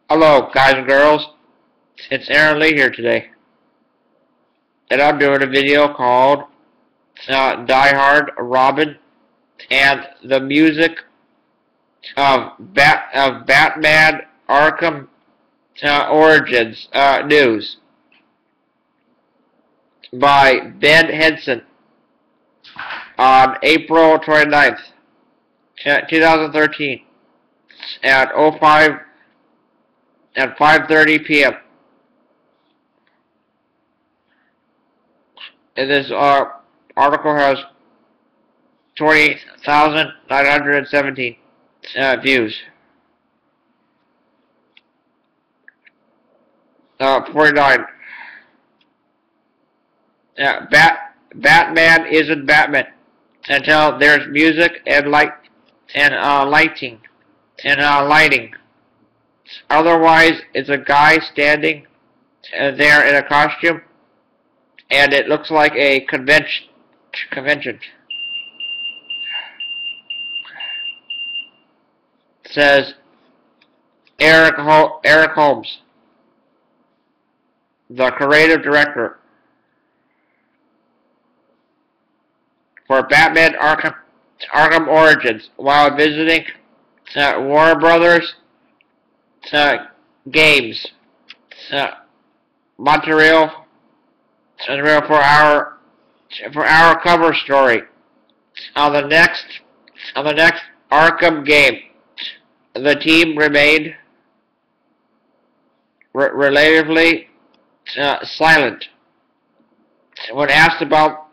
Hello, guys and girls. It's Aaron Lee here today. And I'm doing a video called Die Hard Robin and the music of Batman Arkham Origins news by Ben Hanson on April 29th, 2013 at 5:30 p.m. And this article has 20,917 views. 49. Batman isn't Batman until there's music and lighting. Otherwise, it's a guy standing there in a costume, and it looks like a convention. It says Eric Holmes, the creative director for Batman Arkham Origins, while visiting Warner Brothers games, Montreal, for our cover story on the next Arkham game. The team remained relatively silent when asked about.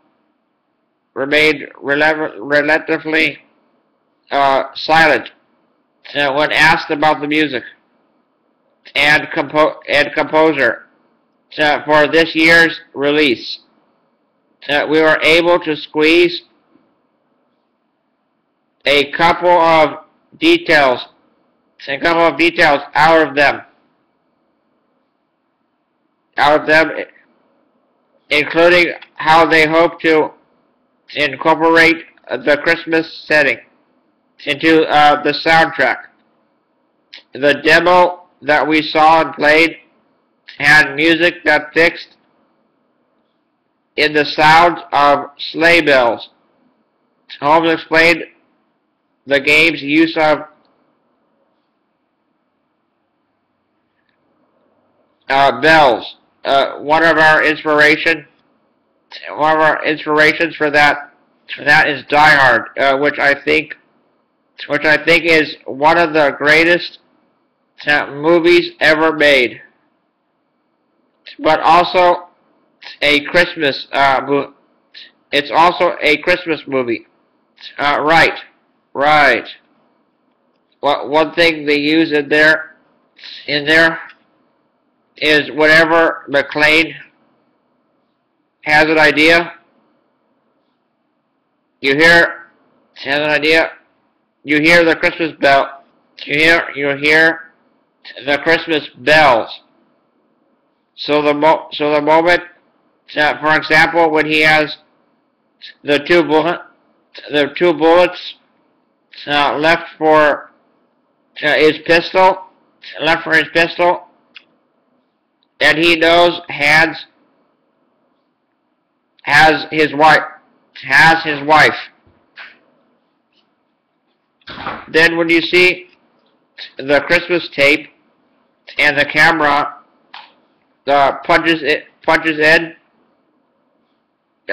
Remained relatively silent when asked about the music and composer for this year's release. We were able to squeeze a couple of details out of them, including how they hope to incorporate the Christmas setting into the soundtrack. The demo that we saw and played had music that fixed in the sounds of sleigh bells. Holmes explained the game's use of bells. One of our inspirations for that is Die Hard, which I think is one of the greatest movies ever made, but also a Christmas it's also a Christmas movie. Right. One thing they use in there is whenever McClane has an idea, you hear the Christmas bell. You hear the Christmas bells. So the moment, for example, when he has the two bullets left for his pistol, and he knows has his wife. Then when you see the Christmas tape and the camera punches in,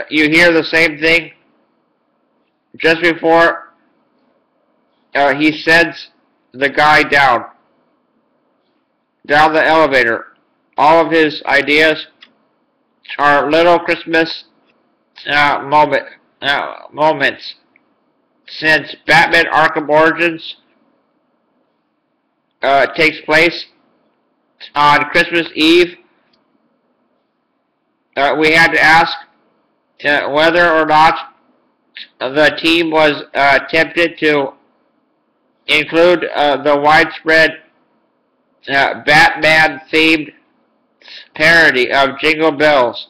you hear the same thing just before he sends the guy down the elevator. All of his ideas are little Christmas moments. Since Batman Arkham Origins takes place on Christmas Eve, we had to ask whether or not the team was tempted to include the widespread Batman-themed parody of Jingle Bells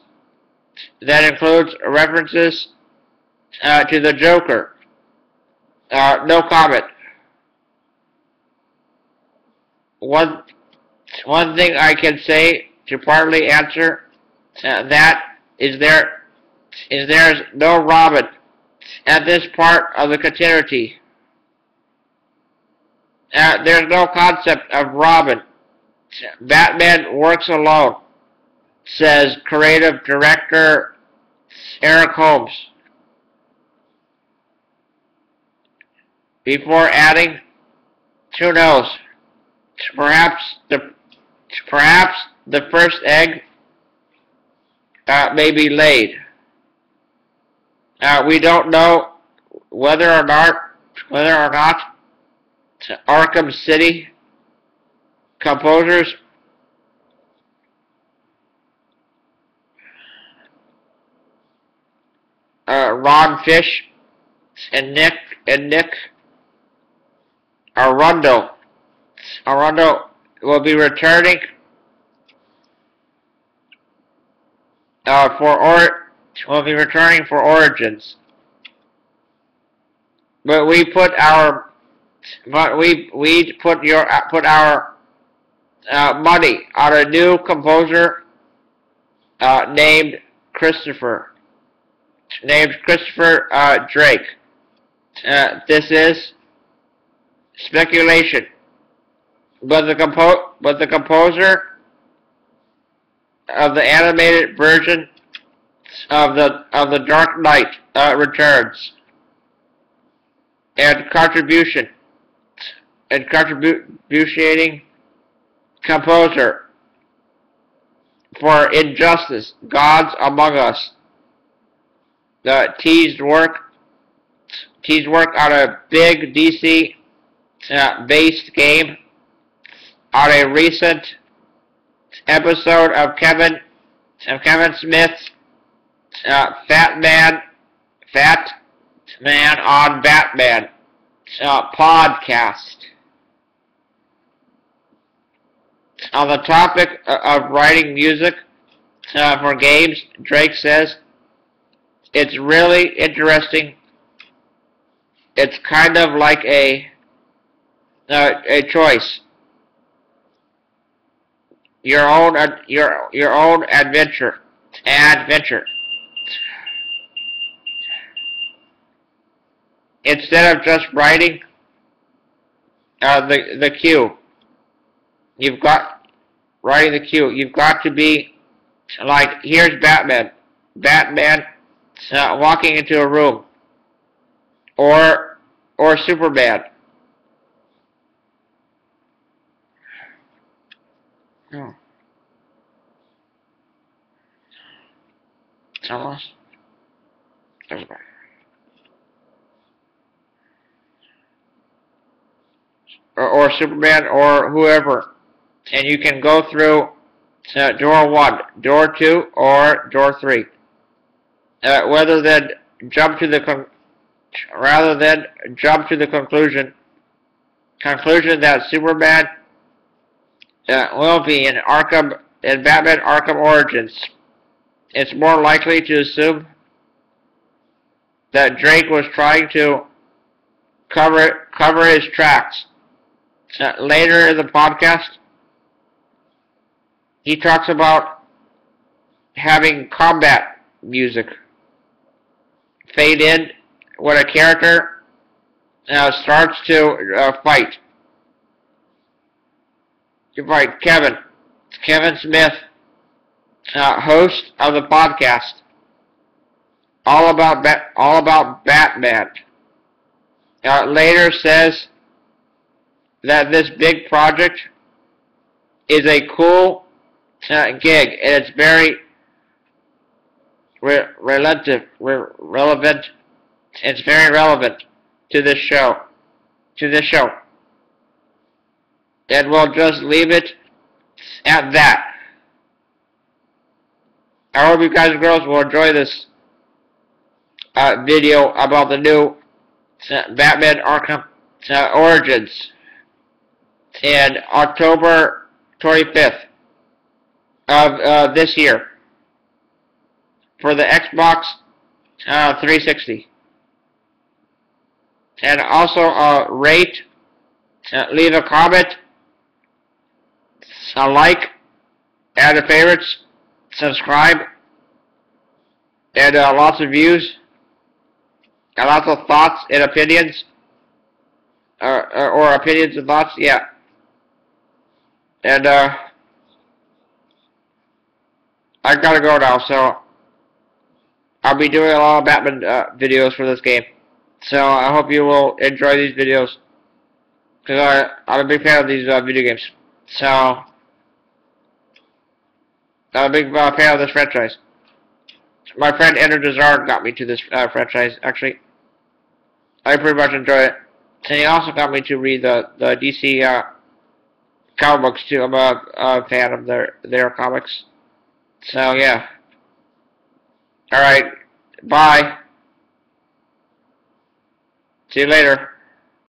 that includes references to the Joker. No comment. One One thing I can say to partly answer that is there's no Robin at this part of the continuity. There's no concept of Robin. Batman works alone, says creative director Eric Holmes, before adding, who knows, perhaps the first egg may be laid. We don't know whether or not Arkham City composers Ron Fish and Nick Arundel will be returning for Origins, but we put our money on a new composer named Christopher Drake. This is speculation, but the composer of the animated version of the Dark Knight Returns and contributing composer for Injustice, Gods Among Us, the teased work on a big DC based game, on a recent episode of Kevin Smith's Fatman on Batman podcast. On the topic of writing music for games, Drake says, it's really interesting. It's kind of like a choice. Your own adventure. Instead of just writing the cue, you've got to be like, here's Batman walking into a room, or Superman. Oh. Almost. Or Superman, or whoever, and you can go through door 1, door 2, or door 3. Rather than jump to the conclusion that Superman will be in Batman Arkham Origins. It's more likely to assume that Drake was trying to cover his tracks. Later in the podcast, he talks about having combat music fade in when a character starts to fight. You fight Kevin Smith, host of the podcast, all about Batman. Later says that this big project is a cool gig, and it's very relevant. It's very relevant to this show. And we'll just leave it at that. I hope you guys and girls will enjoy this video about the new Batman Arkham Origins in October 25th of this year for the Xbox 360. And also rate, leave a comment, a like, add to favorites, subscribe, and lots of views, and lots of thoughts and opinions, or opinions and thoughts, yeah. And I gotta go now, so I'll be doing a lot of Batman videos for this game. So I hope you will enjoy these videos, because I'm a big fan of these video games. So I'm a big fan of this franchise. My friend Ender Dazard got me to this franchise, actually. I pretty much enjoy it. And he also got me to read the DC comic books too. I'm a fan of their comics. So yeah. Alright. Bye. See you later.